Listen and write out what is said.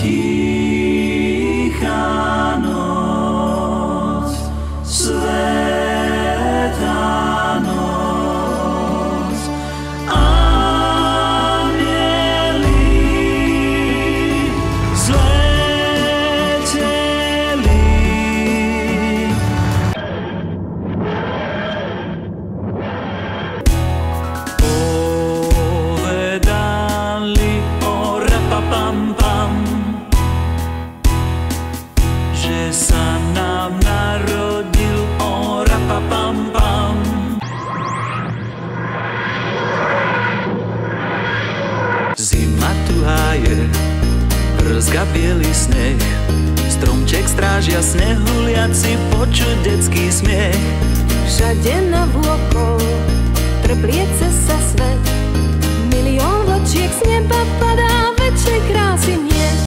tichá noc, svätá noc. Anjeli zleteli. Povedali o rapapam-pam, že sa nám narodil o rapapam-pam. Zima tuhá je, brzga bielý sneh, stromček strážia snehuliaci, počuť detský smiech. Všade navôkol trbliece sa svet, milión vlčiek z neba padá.